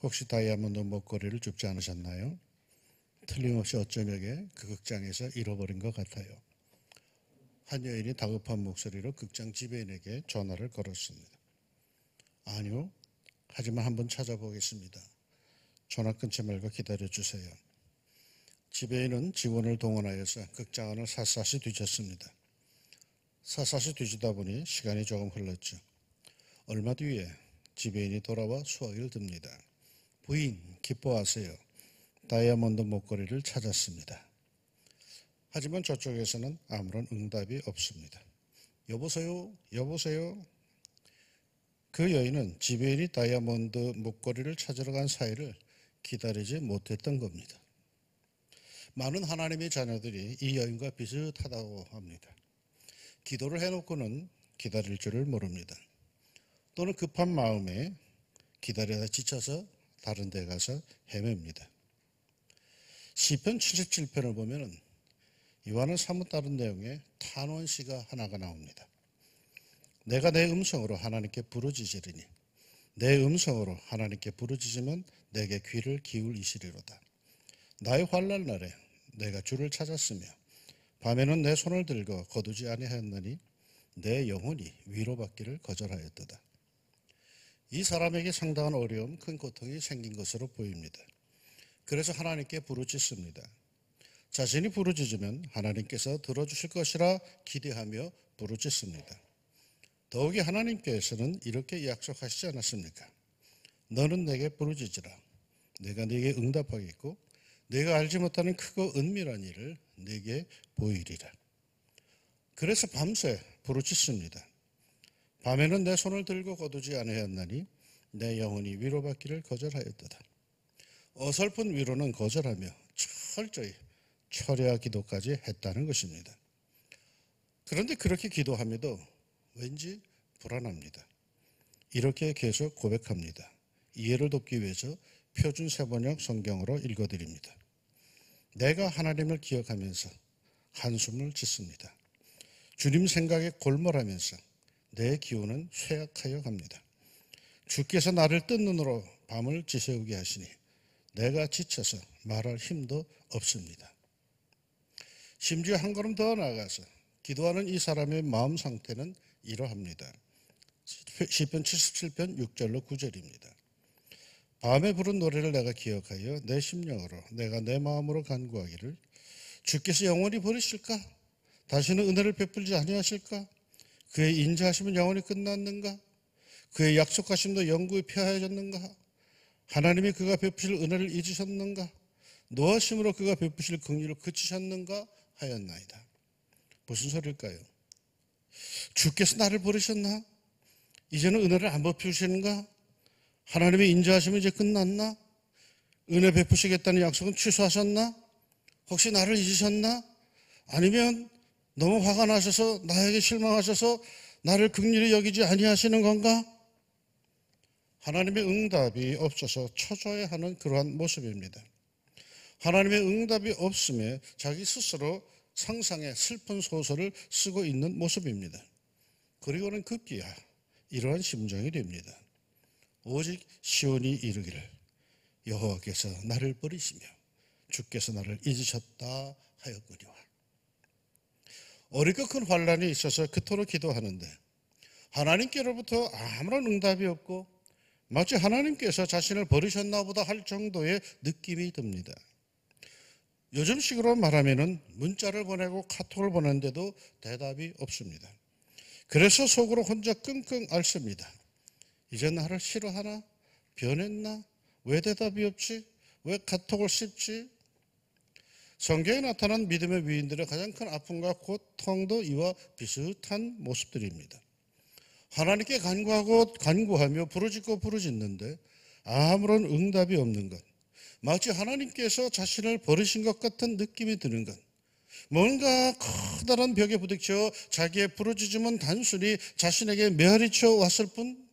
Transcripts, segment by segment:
혹시 다이아몬드 목걸이를 줍지 않으셨나요? 틀림없이 어쩌녁에 그 극장에서 잃어버린 것 같아요. 한 여인이 다급한 목소리로 극장 지배인에게 전화를 걸었습니다. 아니요, 하지만 한번 찾아보겠습니다. 전화 끊지 말고 기다려주세요. 지배인은 직원을 동원하여서 극장 안을 샅샅이 뒤졌습니다. 샅샅이 뒤지다 보니 시간이 조금 흘렀죠. 얼마 뒤에 지배인이 돌아와 수화기를 듭니다. 부인, 기뻐하세요. 다이아몬드 목걸이를 찾았습니다. 하지만 저쪽에서는 아무런 응답이 없습니다. 여보세요? 여보세요? 그 여인은 지배인이 다이아몬드 목걸이를 찾으러 간 사이를 기다리지 못했던 겁니다. 많은 하나님의 자녀들이 이 여인과 비슷하다고 합니다. 기도를 해놓고는 기다릴 줄을 모릅니다. 또는 급한 마음에 기다리다 지쳐서 다른 데 가서 헤맵니다. 시편 77편을 보면 이와는 사뭇 다른 내용의 탄원시가 하나가 나옵니다. 내가 내 음성으로 하나님께 부르짖으리니 내 음성으로 하나님께 부르짖으면 내게 귀를 기울이시리로다. 나의 환난 날에 내가 주를 찾았으며 밤에는 내 손을 들고 거두지 아니하였느니 내 영혼이 위로받기를 거절하였도다. 이 사람에게 상당한 어려움, 큰 고통이 생긴 것으로 보입니다. 그래서 하나님께 부르짖습니다. 자신이 부르짖으면 하나님께서 들어주실 것이라 기대하며 부르짖습니다. 더욱이 하나님께서는 이렇게 약속하시지 않았습니까? 너는 내게 부르짖으라. 내가 네게 응답하겠고 내가 알지 못하는 크고 은밀한 일을 네게 보이리라. 그래서 밤새 부르짖습니다. 밤에는 내 손을 들고 거두지 아니하였나니 내 영혼이 위로받기를 거절하였도다. 어설픈 위로는 거절하며 철저히 철야 기도까지 했다는 것입니다. 그런데 그렇게 기도함에도 왠지 불안합니다. 이렇게 계속 고백합니다. 이해를 돕기 위해서 표준 세번역 성경으로 읽어드립니다. 내가 하나님을 기억하면서 한숨을 짓습니다. 주님 생각에 골몰하면서 내 기운은 쇠약하여 갑니다. 주께서 나를 뜬 눈으로 밤을 지새우게 하시니 내가 지쳐서 말할 힘도 없습니다. 심지어 한 걸음 더 나아가서 기도하는 이 사람의 마음 상태는 이러합니다. 시편 77편 6절로 9절입니다. 밤에 부른 노래를 내가 기억하여 내 심령으로 내가 내 마음으로 간구하기를 주께서 영원히 버리실까? 다시는 은혜를 베풀지 아니하실까? 그의 인자하심은 영원히 끝났는가? 그의 약속하심도 영구히 폐하여졌는가? 하나님이 그가 베푸실 은혜를 잊으셨는가? 노하심으로 그가 베푸실 긍휼을 그치셨는가? 하였나이다. 무슨 소리일까요? 주께서 나를 버리셨나? 이제는 은혜를 안 베푸시는가? 하나님의 인자하심은 이제 끝났나? 은혜 베푸시겠다는 약속은 취소하셨나? 혹시 나를 잊으셨나? 아니면 너무 화가 나셔서 나에게 실망하셔서 나를 긍휼히 여기지 아니하시는 건가? 하나님의 응답이 없어서 초조해하는 그러한 모습입니다. 하나님의 응답이 없음에 자기 스스로 상상의 슬픈 소설을 쓰고 있는 모습입니다. 그리고는 급기야 이러한 심정이 됩니다. 오직 시온이 이르기를 여호와께서 나를 버리시며 주께서 나를 잊으셨다 하였거니와. 어리고 큰 환난이 있어서 그토록 기도하는데 하나님께로부터 아무런 응답이 없고 마치 하나님께서 자신을 버리셨나 보다 할 정도의 느낌이 듭니다. 요즘식으로 말하면 문자를 보내고 카톡을 보냈는데도 대답이 없습니다. 그래서 속으로 혼자 끙끙 앓습니다. 이제 나를 싫어하나? 변했나? 왜 대답이 없지? 왜 카톡을 씹지? 성경에 나타난 믿음의 위인들의 가장 큰 아픔과 고통도 이와 비슷한 모습들입니다. 하나님께 간구하며 부르짖고 부르짖는데 아무런 응답이 없는 것, 마치 하나님께서 자신을 버리신 것 같은 느낌이 드는 것, 뭔가 커다란 벽에 부딪혀 자기의 부르짖음은 단순히 자신에게 메아리쳐 왔을 뿐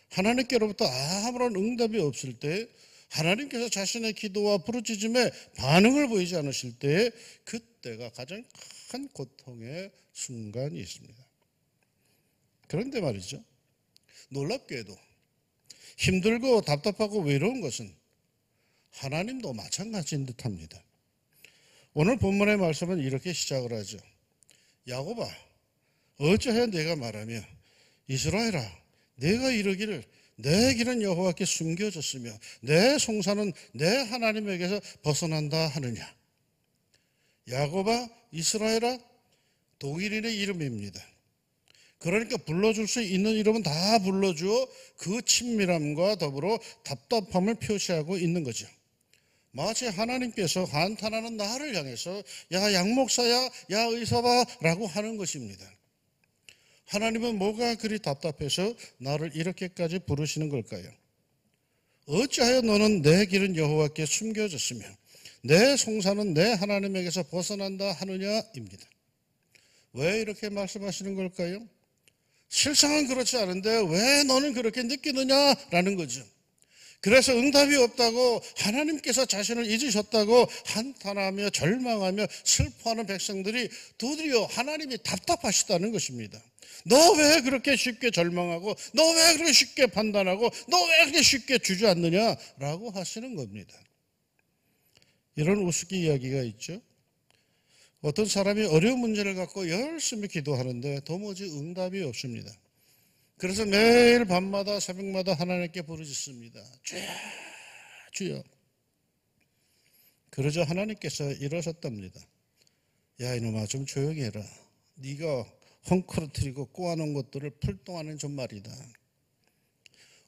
하나님께로부터 아무런 응답이 없을 때, 하나님께서 자신의 기도와 부르짖음에 반응을 보이지 않으실 때 그때가 가장 큰 고통의 순간이 있습니다. 그런데 말이죠, 놀랍게도 힘들고 답답하고 외로운 것은 하나님도 마찬가지인 듯합니다. 오늘 본문의 말씀은 이렇게 시작을 하죠. 야곱아, 어찌하여 내가 말하며 이스라엘아, 내가 이르기를 내 길은 여호와께 숨겨졌으며 내 송사는 내 하나님에게서 벗어난다 하느냐. 야곱아, 이스라엘아, 독일인의 이름입니다. 그러니까 불러줄 수 있는 이름은 다 불러주어 그 친밀함과 더불어 답답함을 표시하고 있는 거죠. 마치 하나님께서 한탄하는 나를 향해서 야 양목사야, 야 의사봐 라고 하는 것입니다. 하나님은 뭐가 그리 답답해서 나를 이렇게까지 부르시는 걸까요? 어찌하여 너는 내 길은 여호와께 숨겨졌으며 내 송사는 내 하나님에게서 벗어난다 하느냐입니다. 왜 이렇게 말씀하시는 걸까요? 실상은 그렇지 않은데 왜 너는 그렇게 느끼느냐라는 거죠. 그래서 응답이 없다고 하나님께서 자신을 잊으셨다고 한탄하며 절망하며 슬퍼하는 백성들이 드디어 하나님이 답답하시다는 것입니다. 너 왜 그렇게 쉽게 절망하고 너 왜 그렇게 쉽게 판단하고 너 왜 그렇게 쉽게 주저앉느냐라고 하시는 겁니다. 이런 우스갯 이야기가 있죠. 어떤 사람이 어려운 문제를 갖고 열심히 기도하는데 도무지 응답이 없습니다. 그래서 매일 밤마다 새벽마다 하나님께 부르짖습니다. 주여, 주여. 그러자 하나님께서 이러셨답니다. 야 이놈아 좀 조용히 해라. 네가 헝클어뜨리고 꼬아놓은 것들을 풀동하는 좀 말이다.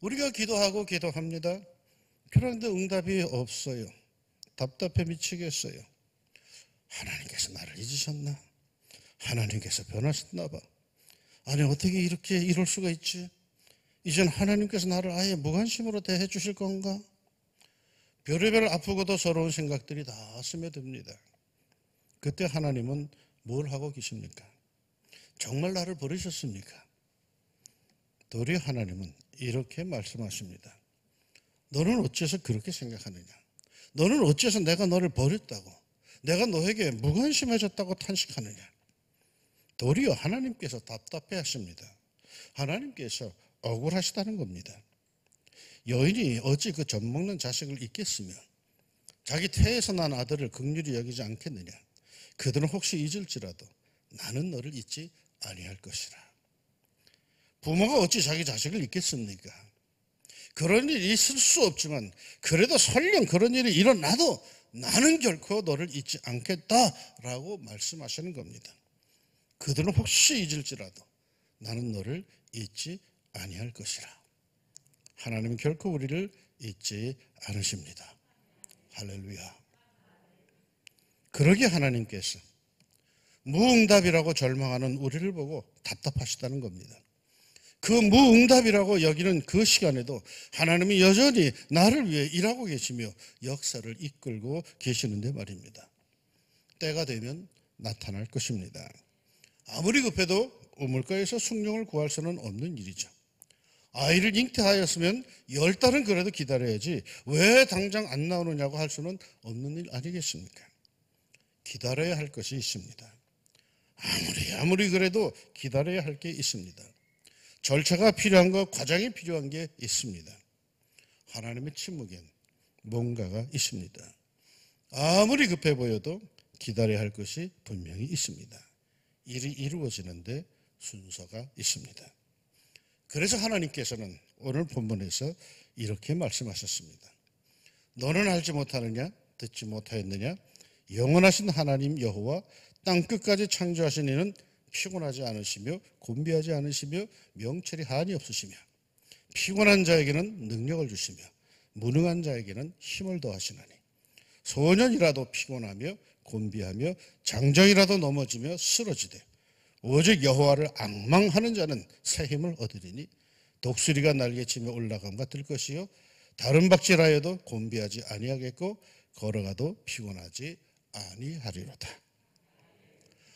우리가 기도하고 기도합니다. 그런데 응답이 없어요. 답답해 미치겠어요. 하나님께서 나를 잊으셨나? 하나님께서 변하셨나 봐. 아니 어떻게 이렇게 이럴 수가 있지? 이젠 하나님께서 나를 아예 무관심으로 대해 주실 건가? 별의별 아프고도 서러운 생각들이 다 스며듭니다. 그때 하나님은 뭘 하고 계십니까? 정말 나를 버리셨습니까? 도리어 하나님은 이렇게 말씀하십니다. 너는 어째서 그렇게 생각하느냐? 너는 어째서 내가 너를 버렸다고 내가 너에게 무관심해졌다고 탄식하느냐? 도리어 하나님께서 답답해 하십니다. 하나님께서 억울하시다는 겁니다. 여인이 어찌 그 젖먹는 자식을 잊겠으며 자기 태에서 난 아들을 긍휼히 여기지 않겠느냐? 그들은 혹시 잊을지라도 나는 너를 잊지 아니할 것이라. 부모가 어찌 자기 자식을 잊겠습니까? 그런 일이 있을 수 없지만 그래도 설령 그런 일이 일어나도 나는 결코 너를 잊지 않겠다라고 말씀하시는 겁니다. 그들은 혹시 잊을지라도 나는 너를 잊지 아니할 것이라. 하나님은 결코 우리를 잊지 않으십니다. 할렐루야. 그러기에 하나님께서 무응답이라고 절망하는 우리를 보고 답답하시다는 겁니다. 그 무응답이라고 여기는 그 시간에도 하나님이 여전히 나를 위해 일하고 계시며 역사를 이끌고 계시는데 말입니다. 때가 되면 나타날 것입니다. 아무리 급해도 우물가에서 숭늉을 구할 수는 없는 일이죠. 아이를 잉태하였으면 10달은 그래도 기다려야지 왜 당장 안 나오느냐고 할 수는 없는 일 아니겠습니까? 기다려야 할 것이 있습니다. 아무리 그래도 기다려야 할 게 있습니다. 절차가 필요한 것, 과정이 필요한 게 있습니다. 하나님의 침묵엔 뭔가가 있습니다. 아무리 급해 보여도 기다려야 할 것이 분명히 있습니다. 일이 이루어지는데 순서가 있습니다. 그래서 하나님께서는 오늘 본문에서 이렇게 말씀하셨습니다. 너는 알지 못하느냐? 듣지 못하였느냐? 영원하신 하나님 여호와 땅끝까지 창조하신 이는 피곤하지 않으시며 곤비하지 않으시며 명철이 한이 없으시며 피곤한 자에게는 능력을 주시며 무능한 자에게는 힘을 더하시나니 소년이라도 피곤하며 곤비하며 장정이라도 넘어지며 쓰러지되 오직 여호와를 앙망하는 자는 새 힘을 얻으리니 독수리가 날개치며 올라감과 뜰 것이요 다른 박질하여도 곤비하지 아니하겠고 걸어가도 피곤하지 아니하리로다.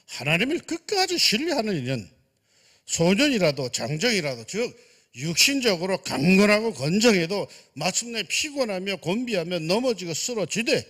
하나님을 끝까지 신뢰하는 이는 소년이라도 장정이라도 즉 육신적으로 강건하고 건정해도 마침내 피곤하며 곤비하며 넘어지고 쓰러지되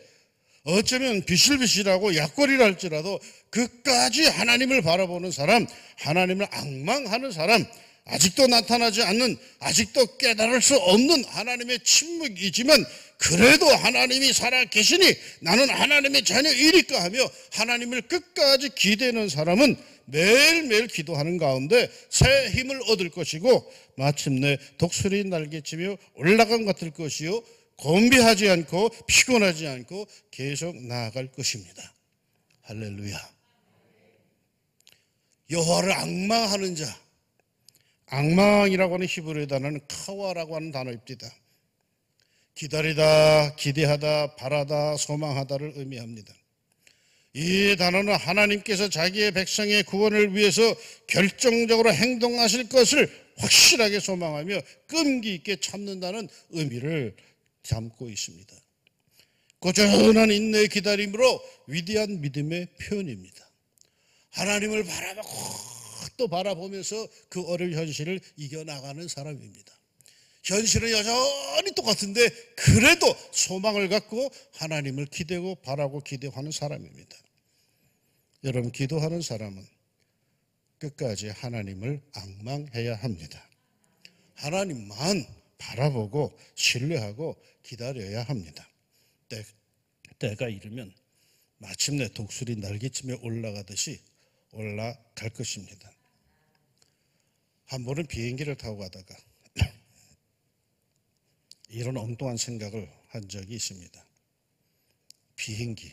어쩌면 비실비실하고 약골이라 할지라도 끝까지 하나님을 바라보는 사람, 하나님을 앙망하는 사람, 아직도 나타나지 않는, 아직도 깨달을 수 없는 하나님의 침묵이지만 그래도 하나님이 살아 계시니 나는 하나님의 자녀이니까 하며 하나님을 끝까지 기대하는 사람은 매일매일 기도하는 가운데 새 힘을 얻을 것이고 마침내 독수리 날개치며 올라감 같을 것이요 곤비하지 않고 피곤하지 않고 계속 나아갈 것입니다. 할렐루야. 여호와를 앙망하는 자, 앙망이라고 하는 히브리 단어는 카와라고 하는 단어입니다. 기다리다, 기대하다, 바라다, 소망하다를 의미합니다. 이 단어는 하나님께서 자기의 백성의 구원을 위해서 결정적으로 행동하실 것을 확실하게 소망하며 끈기 있게 참는다는 의미를 담고 있습니다. 꾸준한 인내의 기다림으로 위대한 믿음의 표현입니다. 하나님을 바라보고 또 바라보면서 그 어려운 현실을 이겨나가는 사람입니다. 현실은 여전히 똑같은데 그래도 소망을 갖고 하나님을 기대고 바라고 기대하는 사람입니다. 여러분, 기도하는 사람은 끝까지 하나님을 앙망해야 합니다. 하나님만 바라보고 신뢰하고 기다려야 합니다. 때가 이르면 마침내 독수리 날개치며 올라가듯이 올라갈 것입니다. 한 번은 비행기를 타고 가다가 이런 엉뚱한 생각을 한 적이 있습니다. 비행기,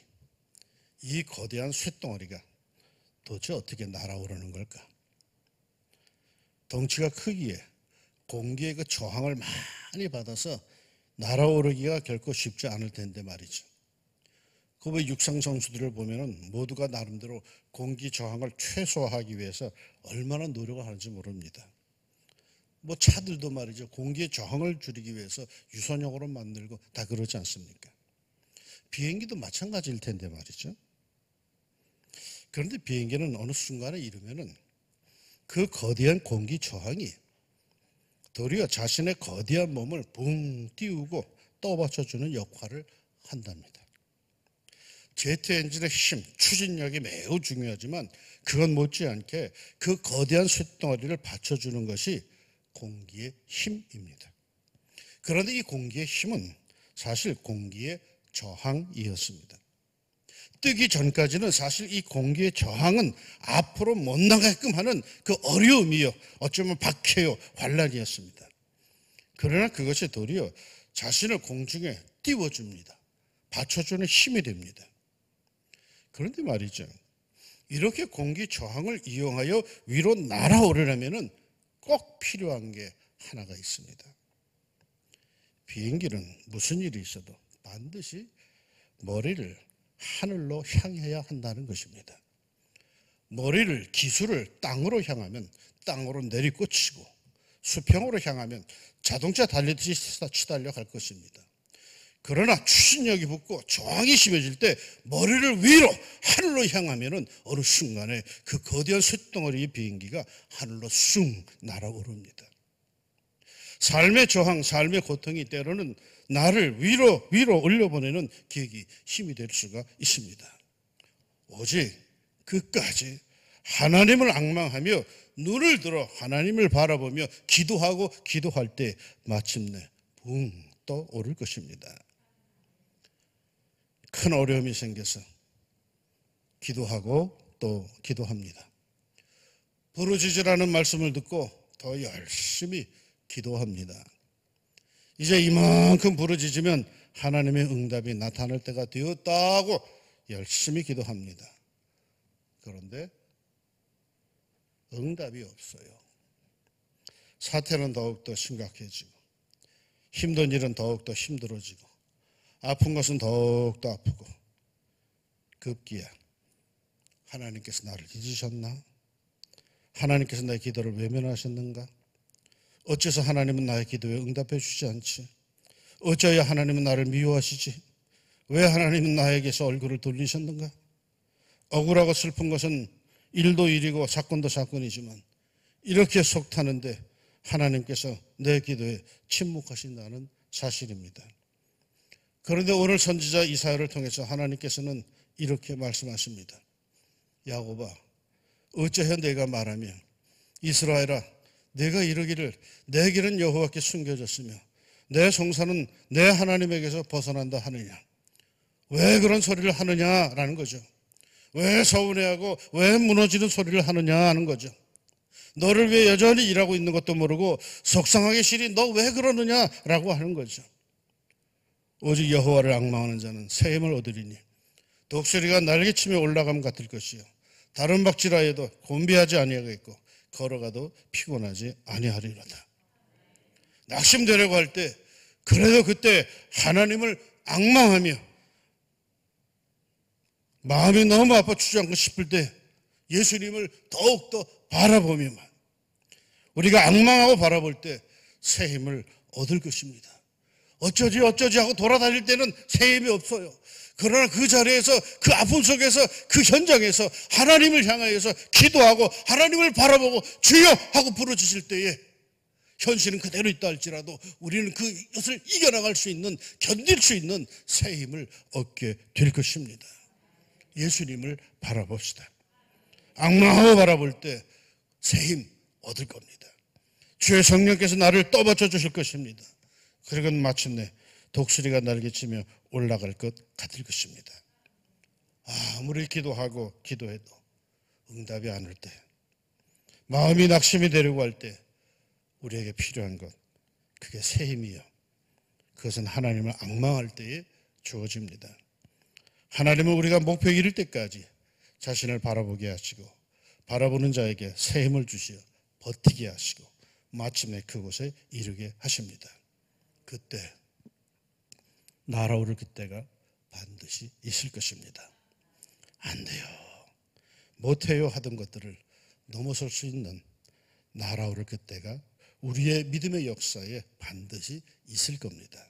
이 거대한 쇳덩어리가 도대체 어떻게 날아오르는 걸까? 덩치가 크기에 공기의 그 저항을 많이 받아서 날아오르기가 결코 쉽지 않을 텐데 말이죠. 그 왜 육상 선수들을 보면은 모두가 나름대로 공기 저항을 최소화하기 위해서 얼마나 노력을 하는지 모릅니다. 뭐 차들도 말이죠. 공기의 저항을 줄이기 위해서 유선형으로 만들고 다 그러지 않습니까? 비행기도 마찬가지일 텐데 말이죠. 그런데 비행기는 어느 순간에 이르면은 그 거대한 공기 저항이 도리어 자신의 거대한 몸을 붕 띄우고 떠받쳐주는 역할을 한답니다. 제트 엔진의 힘, 추진력이 매우 중요하지만 그건 못지않게 그 거대한 쇳덩어리를 받쳐주는 것이 공기의 힘입니다. 그런데 이 공기의 힘은 사실 공기의 저항이었습니다. 뜨기 전까지는 사실 이 공기의 저항은 앞으로 못 나가게끔 하는 그 어려움이요, 어쩌면 박해요, 환란이었습니다. 그러나 그것이 도리어 자신을 공중에 띄워줍니다. 받쳐주는 힘이 됩니다. 그런데 말이죠, 이렇게 공기 저항을 이용하여 위로 날아오르려면 꼭 필요한 게 하나가 있습니다. 비행기는 무슨 일이 있어도 반드시 머리를 하늘로 향해야 한다는 것입니다. 머리를, 기술을 땅으로 향하면 땅으로 내리꽂히고 수평으로 향하면 자동차 달리듯이 치달려 갈 것입니다. 그러나 추진력이 붙고 저항이 심해질 때 머리를 위로 하늘로 향하면 어느 순간에 그 거대한 쇳덩어리의 비행기가 하늘로 쑥 날아오릅니다. 삶의 저항, 삶의 고통이 때로는 나를 위로 올려보내는 계기, 힘이 될 수가 있습니다. 오직 끝까지 하나님을 앙망하며 눈을 들어 하나님을 바라보며 기도하고 기도할 때 마침내 붕 떠오를 것입니다. 큰 어려움이 생겨서 기도하고 또 기도합니다. 부르짖으라는 말씀을 듣고 더 열심히 기도합니다. 이제 이만큼 부르짖으면 하나님의 응답이 나타날 때가 되었다고 열심히 기도합니다. 그런데 응답이 없어요. 사태는 더욱더 심각해지고 힘든 일은 더욱더 힘들어지고 아픈 것은 더욱더 아프고 급기야 하나님께서 나를 잊으셨나? 하나님께서 나의 기도를 외면하셨는가? 어째서 하나님은 나의 기도에 응답해 주지 않지? 어찌하여 하나님은 나를 미워하시지? 왜 하나님은 나에게서 얼굴을 돌리셨는가? 억울하고 슬픈 것은 일도 일이고 사건도 사건이지만 이렇게 속 타는데 하나님께서 내 기도에 침묵하신다는 사실입니다. 그런데 오늘 선지자 이사야를 통해서 하나님께서는 이렇게 말씀하십니다. 야곱아, 어찌하여 내가 말하며 이스라엘아, 내가 이러기를 내 길은 여호와께 숨겨졌으며 내 송사는 내 하나님에게서 벗어난다 하느냐. 왜 그런 소리를 하느냐라는 거죠. 왜 서운해하고 왜 무너지는 소리를 하느냐 하는 거죠. 너를 위해 여전히 일하고 있는 것도 모르고 속상하게 시리 너 왜 그러느냐라고 하는 거죠. 오직 여호와를 앙망하는 자는 새 힘을 얻으리니 독수리가 날개치며 올라감 같을 것이요 다른 박질하여도 곤비하지 아니하겠고 걸어가도 피곤하지 아니하리로다. 낙심되려고 할 때 그래도 그때 하나님을 앙망하며 마음이 너무 아파 주저앉고 싶을 때 예수님을 더욱더 바라보며만 우리가 앙망하고 바라볼 때 새 힘을 얻을 것입니다. 어쩌지 하고 돌아다닐 때는 새 힘이 없어요. 그러나 그 자리에서 그 아픔 속에서 그 현장에서 하나님을 향하여서 기도하고 하나님을 바라보고 주여 하고 부르짖을 때에 현실은 그대로 있다 할지라도 우리는 그것을 이겨나갈 수 있는 견딜 수 있는 새 힘을 얻게 될 것입니다. 예수님을 바라봅시다. 앙망하고 바라볼 때 새 힘 얻을 겁니다. 주의 성령께서 나를 떠받쳐 주실 것입니다. 그리고 마침내 독수리가 날개치며 올라갈 것 같을 것입니다. 아무리 기도하고 기도해도 응답이 안 올 때, 마음이 낙심이 되려고 할 때 우리에게 필요한 것, 그게 새 힘이요. 그것은 하나님을 앙망할 때에 주어집니다. 하나님은 우리가 목표에 이를 때까지 자신을 바라보게 하시고 바라보는 자에게 새 힘을 주시어 버티게 하시고 마침내 그곳에 이르게 하십니다. 그때 날아오를 그때가 반드시 있을 것입니다. 안 돼요, 못해요 하던 것들을 넘어설 수 있는 날아오를 그때가 우리의 믿음의 역사에 반드시 있을 겁니다.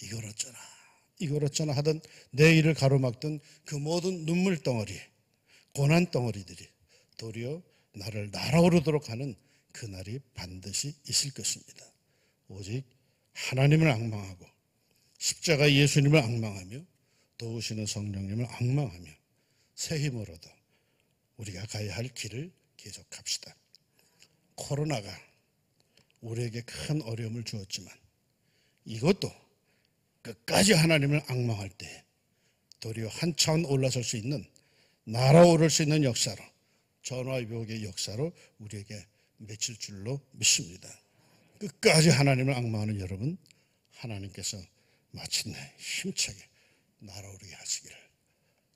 이걸 어쩌나 하던 내 일을 가로막던 그 모든 눈물덩어리, 고난덩어리들이 도리어 나를 날아오르도록 하는 그날이 반드시 있을 것입니다. 오직 하나님을 앙망하고 십자가 예수님을 앙망하며 도우시는 성령님을 앙망하며 새 힘을 얻어 우리가 가야 할 길을 계속 갑시다. 코로나가 우리에게 큰 어려움을 주었지만 이것도 끝까지 하나님을 앙망할 때 도리어 한 차원 올라설 수 있는, 날아오를 수 있는 역사로, 전화위복의 역사로 우리에게 맺힐 줄로 믿습니다. 끝까지 하나님을 앙망하는 여러분, 하나님께서 마침내 힘차게 날아오르게 하시기를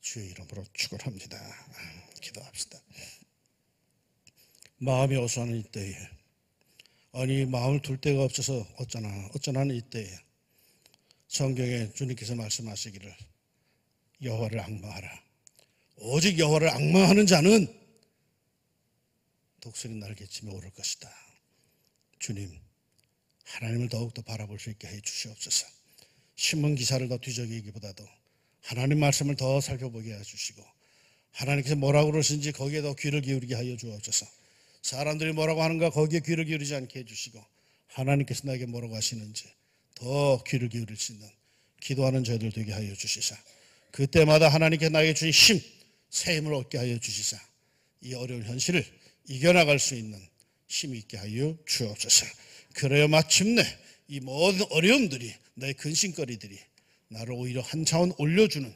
주의 이름으로 축원합니다. 기도합시다. 마음이 어수선한 이때에, 아니 마음을 둘 데가 없어서 어쩌나 하는 이때에 성경에 주님께서 말씀하시기를 여호와를 앙망하라. 오직 여호와를 앙망하는 자는 독수리 날개치며 오를 것이다. 주님, 하나님을 더욱더 바라볼 수 있게 해 주시옵소서. 신문 기사를 더 뒤적이기보다도 하나님 말씀을 더 살펴보게 해주시고 하나님께서 뭐라고 그러신지 거기에 더 귀를 기울이게 하여 주옵소서. 사람들이 뭐라고 하는가 거기에 귀를 기울이지 않게 해주시고 하나님께서 나에게 뭐라고 하시는지 더 귀를 기울일 수 있는 기도하는 저희들 되게 하여 주시사 그때마다 하나님께서 나에게 주신 힘, 새 힘을 얻게 하여 주시사 이 어려운 현실을 이겨나갈 수 있는 힘이 있게 하여 주옵소서. 그래야 마침내 이 모든 어려움들이, 나의 근심거리들이 나를 오히려 한 차원 올려주는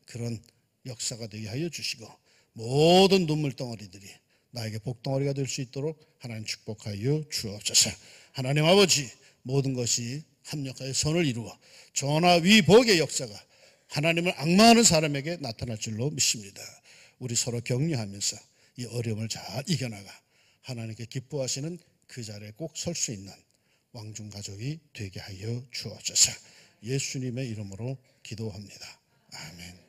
그런 역사가 되게 하여 주시고 모든 눈물덩어리들이 나에게 복덩어리가 될 수 있도록 하나님 축복하여 주옵소서. 하나님 아버지, 모든 것이 합력하여 선을 이루어 전화위복의 역사가 하나님을 앙망하는 사람에게 나타날 줄로 믿습니다. 우리 서로 격려하면서 이 어려움을 잘 이겨나가 하나님께 기뻐하시는 그 자리에 꼭 설 수 있는 왕중 가족이 되게 하여 주옵소서. 예수님의 이름으로 기도합니다. 아멘.